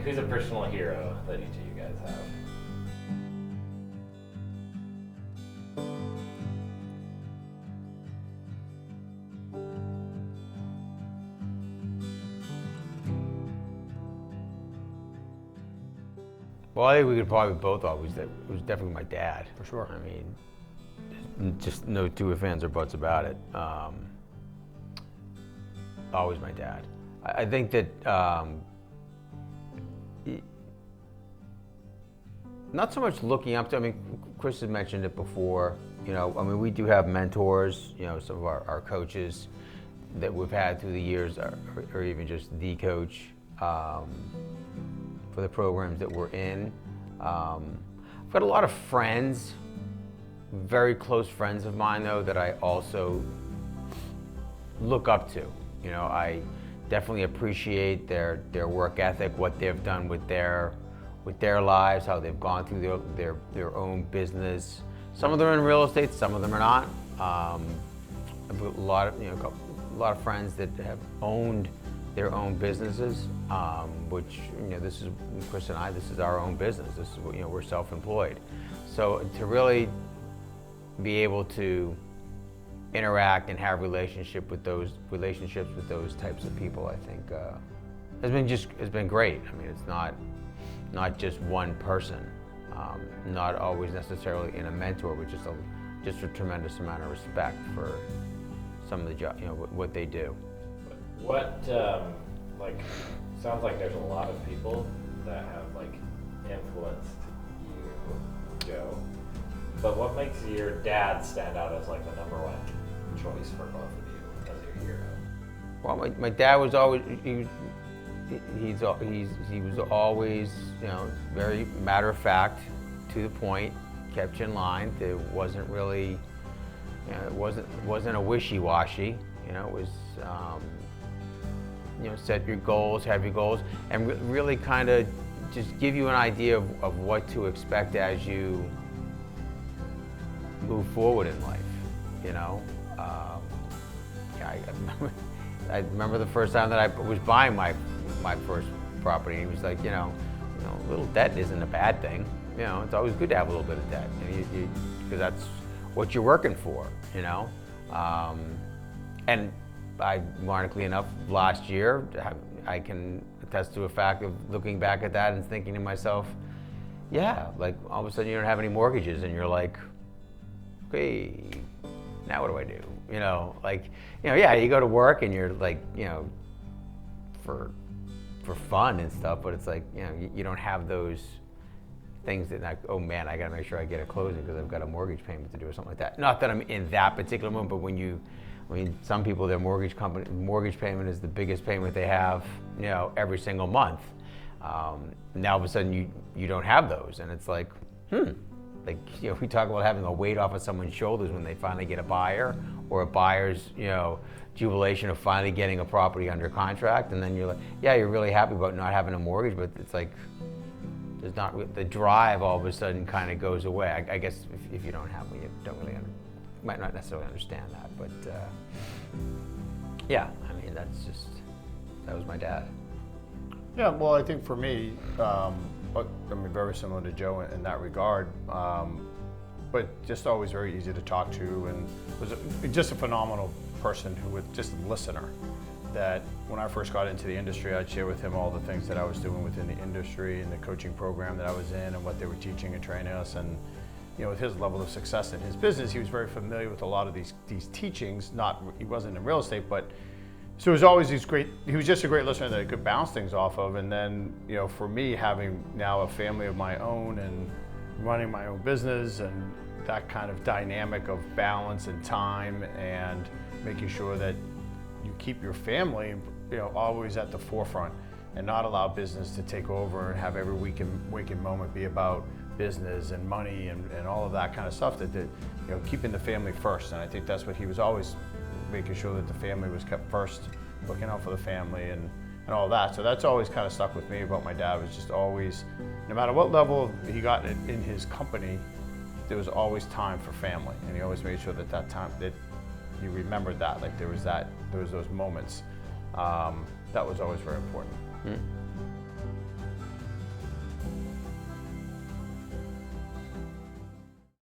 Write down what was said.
who's a personal hero that each of you guys have? Well, I think we could probably both always, it was definitely my dad. For sure. I mean, just no two ifs, ands, or buts about it. Always my dad. I think that, not so much looking up to, I mean, Chris has mentioned it before, you know, I mean, we do have mentors, you know, some of our coaches that we've had through the years, or even just the coach, for the programs that we're in. I've got a lot of friends, very close friends of mine though, that I also look up to. You know, I definitely appreciate their work ethic, what they've done with their lives, how they've gone through their own business. Some of them are in real estate, some of them are not. I've got a lot of friends that have owned their own businesses, which, you know, this is Chris and I. This is our own business. This is what, you know, we're self-employed. So to really be able to interact and have relationships with those types of people, I think, has been great. I mean, it's not just one person, not always necessarily in a mentor, but just a tremendous amount of respect for some of the job, you know, what they do. What, like, sounds like there's a lot of people that have, like, influenced you, Joe. But what makes your dad stand out as, like, the number one choice for both of you as your hero? Well, my dad was always, he was always, you know, very matter of fact, to the point, kept you in line. It wasn't really, you know, it wasn't a wishy-washy. You know, it was, you know, set your goals, have your goals, and really kind of just give you an idea of what to expect as you move forward in life, you know. I remember the first time that I was buying my first property, and he was like, you know, a little debt isn't a bad thing. You know, it's always good to have a little bit of debt, because that's what you're working for, you know. And ironically enough, last year, I can attest to a fact of looking back at that and thinking to myself, yeah, like all of a sudden you don't have any mortgages, and you're like, okay, now what do I do? You know, like, you know, yeah, you go to work and you're like, you know, for fun and stuff, but it's like, you know, you don't have those things that, like, oh man, I gotta make sure I get a closing because I've got a mortgage payment to do or something like that. Not that I'm in that particular moment, but I mean, some people, their mortgage payment is the biggest payment they have, you know, every single month. Now all of a sudden you don't have those, and it's like, like, you know, we talk about having a weight off of someone's shoulders when they finally get a buyer, or a buyer's, you know, jubilation of finally getting a property under contract, and then you're like, yeah, you're really happy about not having a mortgage, but it's like, there's not, the drive all of a sudden kind of goes away. I guess if you don't have one, you don't really might not necessarily understand that, but yeah, I mean, that was my dad. Yeah, well, I think for me, I mean, very similar to Joe in that regard, but just always very easy to talk to, and was just a phenomenal person who was just a listener. That when I first got into the industry, I'd share with him all the things that I was doing within the industry and the coaching program that I was in and what they were teaching and training us. And, you know, with his level of success in his business, he was very familiar with a lot of these teachings. He wasn't in real estate, but so it was always he was just a great listener that I could bounce things off of. And then, you know, for me, having now a family of my own and running my own business, and that kind of dynamic of balance and time, and making sure that you keep your family, you know, always at the forefront, and not allow business to take over and have every waking moment be about business and money and all of that kind of stuff. That you know, keeping the family first. And I think that's what he was always making sure that the family was kept first, looking out for the family and all that. So that's always kind of stuck with me about my dad. Was just always, no matter what level he got in his company, there was always time for family, and he always made sure that time that you remembered that, like there was those moments. That was always very important.